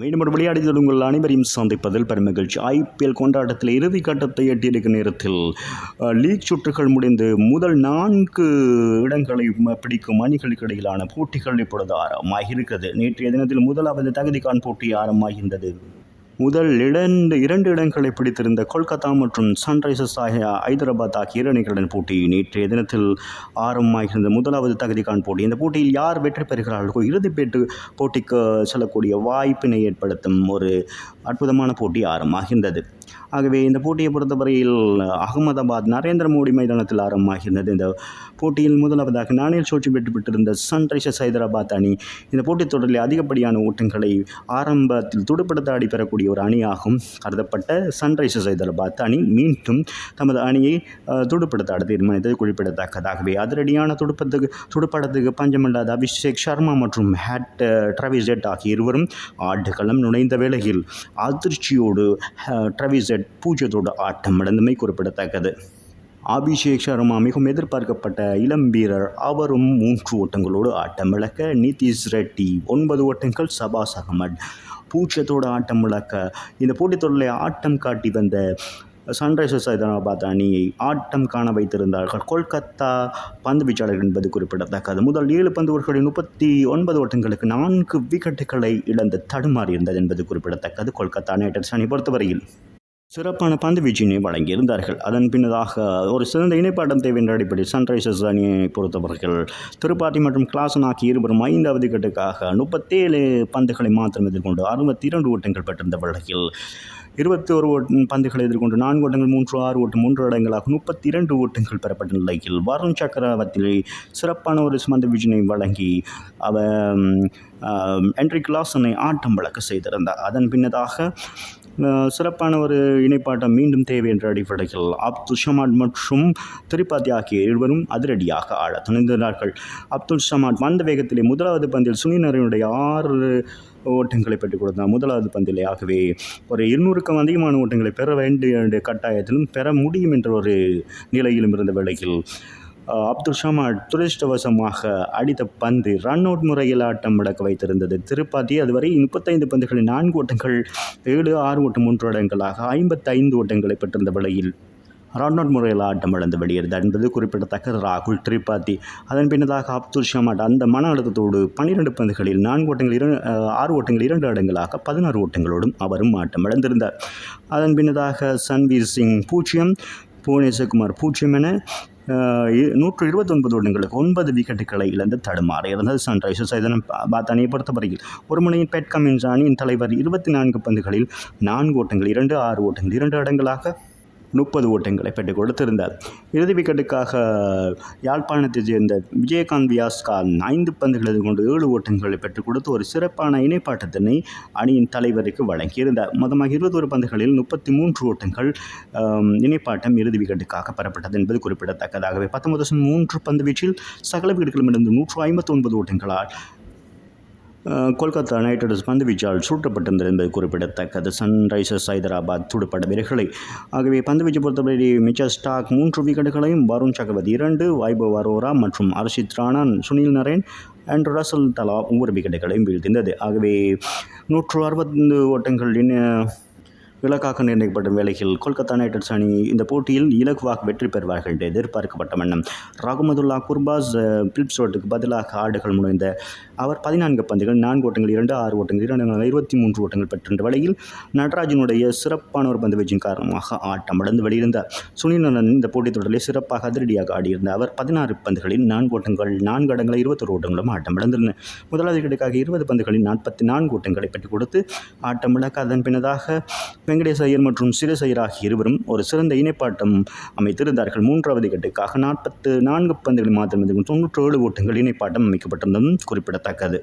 மீண்டும் ஒரு விளையாடிகள் உங்கள் அனைவரையும் சந்திப்பதில் பெருமகிழ்ச்சி. ஐபிஎல் கொண்டாட்டத்தில் இறுதி கட்டத்தை எட்டியிருக்கும் நேரத்தில் லீக் சுற்றுகள் முடிந்து முதல் 4 இடங்களை பிடிக்கும் அணிகளுக்கு இடையிலான போட்டிகள் இப்பொழுது ஆரம்பமாகியிருக்கிறது. நேற்றைய தினத்தில் முதலாவது தகுதிக்கான போட்டி ஆரம்பமாகியிருந்தது. முதல் 2 இடங்களை பிடித்திருந்த கொல்கத்தா மற்றும் சன்ரைசர்ஸ் ஹைதராபாத் ஆகிய 2 அணிகளுடன் போட்டி நேற்றைய தினத்தில் ஆரம்பமாகியிருந்த முதலாவது தகுதிக்கான போட்டி. இந்த போட்டியில் யார் வெற்றி பெறுகிறார்களோ இறுதிப்பேட்டு போட்டிக்கு செல்லக்கூடிய வாய்ப்பினை ஏற்படுத்தும் ஒரு அற்புதமான போட்டி ஆரம்பமாகின்றது. ஆகவே இந்த போட்டியை பொறுத்தவரையில் அகமதாபாத் நரேந்திர மோடி மைதானத்தில் ஆரம்பமாகியிருந்தது. இந்த போட்டியில் முதலாவதாக நாணயல் சோழ்ச்சி வெற்றி பெற்றிருந்த சன்ரைசர்ஸ் ஹைதராபாத் அணி இந்த போட்டித் தொடரில் அதிகப்படியான ஓட்டங்களை ஆரம்பத்தில் துடுப்படுத்த ஆடி பெறக்கூடிய ஒரு அணியாகும் கருதப்பட்ட சன்ரைசர்ஸ் ஹைதராபாத் அணி மீண்டும் தமது அணியை துடுப்படுத்த ஆட தீர்மானித்தது குறிப்பிடத்தக்கதாகவே. அதிரடியான துடுப்பாட்டத்துக்கு பஞ்சமில்லாத அபிஷேக் சர்மா மற்றும் டிராவிஸ் ஹெட் ஆகிய இருவரும் ஆடுகளம் நுழைந்த வேளையில் அதிர்ச்சியோடு டிராவிஸ் ஹெட் 0 ஆட்டம் இழந்தமை குறிப்பிடத்தக்கது. அபிஷேக் சர்மா மிகவும் எதிர்பார்க்கப்பட்ட இளம் வீரர், அவரும் 3 ஓட்டங்களோடு ஆட்டம் இழக்க, நிதிஷ் ரெட்டி 9 ஓட்டங்கள், சபாஸ் அகமட் 0 ஆட்டம் இழக்க இந்த போட்டித் தொடரில் ஆட்டம் காட்டி வந்த சன்ரைசர்ஸ் ஹைதராபாத் அணியை ஆட்டம் காண வைத்திருந்தார்கள் கொல்கத்தா பந்து வீச்சாளர்கள் என்பது குறிப்பிடத்தக்கது. முதல் 7 பந்து ஓவர்களில் 39 ஓட்டங்களுக்கு 4 விக்கெட்டுகளை இழந்து தடுமாறியிருந்தது என்பது குறிப்பிடத்தக்கது. கொல்கத்தா நைட் ரைடர்ஸ் அணி பொறுத்தவரையில் சிறப்பான பந்து வீச்சினை வழங்கியிருந்தார்கள். அதன் பின்னதாக ஒரு சிறந்த இணைப்பாட்டம் தேவை என்ற அடிப்படையில் சன்ரைசர்ஸ் அணியை பொறுத்தவர்கள் திரிபாதி மற்றும் கிளாசன் ஆகிய இருவரும் 5வது விக்கெட்டுக்காக 37 பந்துகளை மாத்திரம் எதிர்கொண்டு 62 ஓட்டங்கள் பெற்றிருந்த வேளையில் 21 பந்துகளை எதிர்கொண்டு 4 ஓட்டங்கள் 6 ஓட்டம் 3 இடங்களாக 32 ஓட்டங்கள் பெறப்பட்ட நிலையில் வருண் சக்கரவர்த்தி சிறப்பான ஒரு பந்து வீச்சினை வழங்கி அவர் ஹென்ரி கிளாசனை ஆட்டம் விளக்க செய்திருந்தார். அதன் பின்னதாக சிறப்பான ஒரு இணைப்பாட்டம் மீண்டும் தேவை என்ற அடிப்படையில் அப்துல் சமாட் மற்றும் திரிபாதி ஆகிய இருவரும் அதிரடியாக ஆட துணிந்தார்கள். அப்துல் சமாட் வந்த வேகத்திலே முதலாவது பந்தில் சுனில் நரேனுடைய 6 ஓட்டங்களை பெற்றுக் கொடுத்தார் முதலாவது பந்திலே. ஆகவே ஒரு 200க்கும் அதிகமான ஓட்டங்களை பெற வேண்டிய கட்டாயத்திலும் பெற முடியும் என்ற ஒரு நிலையிலும் இருந்த வேளையில் அப்துல் சமாட் துரதிர்ஷ்டவசமாக அடித்த பந்து ரன் அவுட் முறையில் ஆட்டம் முடக்க வைத்திருந்தது. திரிபாதி அதுவரை 35 பந்துகளில் 4 ஓட்டங்கள் 7, 6 ஓட்டம் 3 இடங்களாக 55 ஓட்டங்களை பெற்றிருந்த வேளையில் ரன் அவுட் முறையில் ஆட்டம் இழந்து வெளியேறினார் என்பது குறிப்பிடத்தக்க ராகுல் திரிபாதி. அதன் பின்னதாக அப்துல் சமாட் அந்த மன அழுத்தத்தோடு 12 பந்துகளில் 4 ஓட்டங்கள் 6 ஓட்டங்கள் 2 இடங்களாக 16 ஓட்டங்களோடும் அவரும் ஆட்டம் இழந்திருந்தார். அதன் பின்னதாக சன்வீர் சிங் 0, புவனேஸ்வர் 0 என 129 ஓட்டங்களுக்கு 9 விக்கெட்டுகளை இழந்து தடுமாறி இருந்தது சன்ரைசர்ஸ் ஹைதராபாத் அணியை பொறுத்தவரையில். ஒரு முனையில் பேட் கமின்ஸ் அணியின் தலைவர் 24 பந்துகளில் 4 ஓட்டங்கள் 2, 6 ஓட்டங்கள் 2 இடங்களாக 30 ஓட்டங்களை பெற்றுக் கொடுத்திருந்தார். இறுதி விக்கெட்டுக்காக யாழ்ப்பாணத்தைச் சேர்ந்த விஜயகாந்த் வியாஸ்கான் 5 பந்துகள் எதிர்கொண்டு 7 ஓட்டங்களை பெற்றுக் கொடுத்து ஒரு சிறப்பான இணைப்பாட்டத்தினை அணியின் தலைவருக்கு வழங்கியிருந்தார். மொத்தமாக 21 பந்துகளில் 33 ஓட்டங்கள் இணைப்பாட்டம் இறுதி விக்கெட்டுக்காக பெறப்பட்டது என்பது குறிப்பிடத்தக்கதாகவே 19.3 பந்து வீச்சில் சகல விக்கெட்டுகளிடமிருந்து 159 ஓட்டங்களால் கொல்கத்தா நைட் ரைடர்ஸ் பந்து வீச்சால் சூட்டப்பட்டிருந்தது என்பது குறிப்பிடத்தக்கது. சன்ரைசர்ஸ் ஹைதராபாத் துடுப்பாட்ட வீரர்களை. ஆகவே பந்து வீச்சை பொறுத்தவரை மிச்சல் ஸ்டார்க் 3 விக்கெட்டுகளையும், வருண் சக்கரவர்த்தி 2, வைபவ் அரோரா மற்றும் ஹர்ஷித் ராணா, சுனில் நரேன் அண்ட் ரசல் தலா 1 விக்கெட்டுகளையும் வீழ்த்திருந்தது. ஆகவே 160 ஓட்டங்கள் இலக்காக நிர்ணயிக்கப்பட்ட வேளையில் கொல்கத்தா நைட் ரைடர்ஸ் அணி இந்த போட்டியில் இலகுவாக வெற்றி பெறுவார்கள் என்று எதிர்பார்க்கப்பட்ட வண்ணம் ரஹ்மதுல்லா குர்பாஸ் பிலிப்ஸ்வர்ட்டுக்கு பதிலாக ஆடுகள் முனைந்த அவர் 14 பந்துகள் 4 ஓட்டங்கள் 2, 6 ஓட்டங்கள் 2, 23 ஓட்டங்கள் பெற்றிருந்த வேளையில் நடராஜனுடைய சிறப்பான ஒரு பந்து வீச்சின் காரணமாக ஆட்டம் இழந்து வெளியிருந்தார். சுனில் நரேன் இந்த போட்டித் தொடரில் சிறப்பாக அதிரடியாக ஆடியிருந்தார். அவர் 16 பந்துகளில் 4 ஓட்டங்கள் 4 இடங்களை 21 ஓட்டங்களும் ஆட்டம் இழந்திருந்தனர். முதலாவது விக்கெட்டுக்காக 20 பந்துகளில் 44 ஓட்டங்களை பெற்றுக் கொடுத்து ஆட்டம் இழக்க அதன் பின்னதாக வெங்கடேஷ் ஐயர் மற்றும் சிரேஸ் ஐயர் ஆகிய இருவரும் ஒரு சிறந்த இணைப்பாட்டம் அமைத்திருந்தார்கள். 3வது விக்கெட்டுக்காக 44 பந்துகளில் மாத்திரம் 97 ஓட்டங்கள் இணைப்பாட்டம் அமைக்கப்பட்டிருந்ததும் குறிப்பிடத்தக்கது.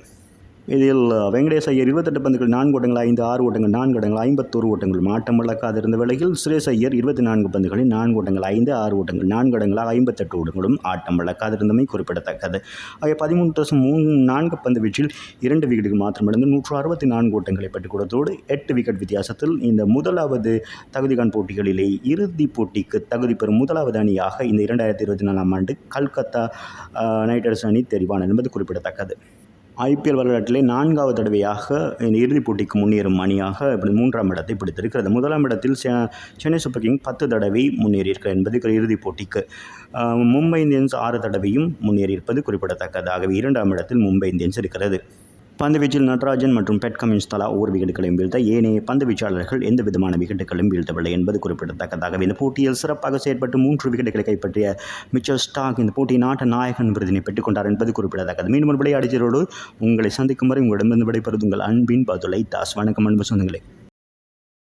இதில் வெங்கடேஷ் ஐயர் 28 பந்துகள் 4 ஓட்டங்கள் 5, 6 ஓட்டங்கள் 4 இடங்கள் 51 ஓட்டங்கள் ஆட்டம் இழக்காதிருந்த வேளையில் சிரேஸ் ஐயர் 24 பந்துகளில் 4 ஓட்டங்கள் 5, 6 ஓட்டங்கள் 4 இடங்களாக 58 ஓட்டங்களும் ஆட்டம் இழக்காதிருந்தமை குறிப்பிடத்தக்கது. ஆகிய 13.4 பந்து வீச்சில் 2 விக்கெட்டுகள் மாத்திரமிழந்து 164 ஓட்டங்களை பெற்றுக் கொடுத்தோடு 8 விக்கெட் வித்தியாசத்தில் இந்த முதலாவது தகுதிகான் போட்டிகளிலே இறுதிப் போட்டிக்கு தகுதி பெறும் முதலாவது அணியாக இந்த 2024ஆம் ஆண்டு கல்கத்தா நைட் ரைடர்ஸ் அணி தெரிவானது என்பது குறிப்பிடத்தக்கது. ஐபிஎல் வரலாற்றிலே 4வது தடவையாக இந்த இறுதிப் போட்டிக்கு முன்னேறும் அணியாக இப்படி 3ஆம் இடத்தை பிடித்திருக்கிறது. முதலாம் இடத்தில் சென்னை சூப்பர் கிங் 10 தடவை முன்னேறியிருக்கிறது என்பது இறுதிப் போட்டிக்கு. மும்பை இந்தியன்ஸ் 6 தடவையும் முன்னேறியிருப்பது குறிப்பிடத்தக்கதாகவே 2ஆம் இடத்தில் மும்பை இந்தியன்ஸ் இருக்கிறது. பந்துவீச்சில் நட்ராஜன் மற்றும் பெட் கமின்ஸ் தலா 1 விக்கெட்டுகளையும் வீழ்த்த, ஏனைய பந்து வீச்சாளர்கள் எந்த விதமான விக்கெட்டுகளையும் வீழ்த்தவில்லை என்பது குறிப்பிடத்தக்கதாகவே. இந்த போட்டியில் சிறப்பாக செயற்பட்டு 3 விக்கெட்டுகளை கைப்பற்றிய மிச்சல் ஸ்டார்க் இந்த போட்டியின் ஆட்ட நாயகன் விருதினை பெற்றுக்கொண்டார் என்பது குறிப்பிடத்தக்கது. மீண்டும் ஒரு விளையாடிச்சரோடு உங்களை சந்திக்கும் வரை உங்களிடமிருந்து விடைபெறுவது உங்கள் அன்பின் பதுலை தாஸ். வணக்கம் அன்பு சொந்தங்களே.